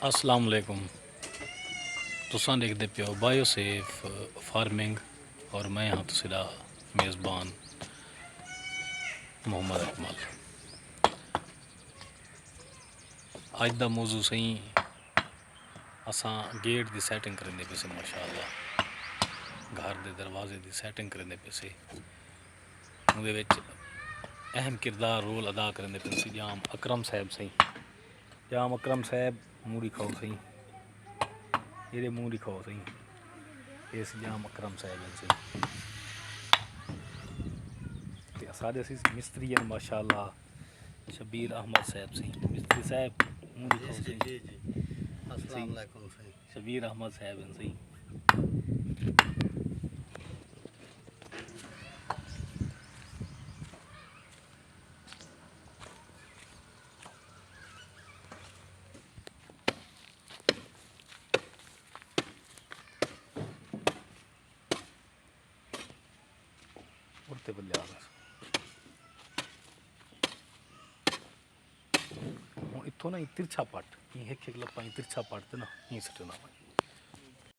अस्सलाम वालेकुम। तुसां देखते पियो बायोसेफ फार्मिंग और मैं हाँ तुसीदा मेज़बान मोहम्मद अकमल। अज दा मौजू सही असां गेट की सैटिंग करेंदे पे से माशाअल्लाह घर के दरवाजे की सैटिंग करेंदे पे से उहदे विच अहम किरदार रोल अदा करेंदे पे से जाम अकरम साहब सही। जाम अकरम साहब मूँह दिखाओ सही, ये मूँह दिखाओ सही, इस जाम अकरम साहब हैं सही। साढ़े मिस्त्री हैं माशाअल्लाह शबीर अहमद साहब सही। मिस्त्री साहब मूँह दिखाओ सही। अस्सलाम वालेकुम सही। शबीर अहमद साहब हैं सही। उड़ते बल्ले आ गए हूँ इतों ना तिरछा पट एक लप्पा तिरछा पट ना सटना।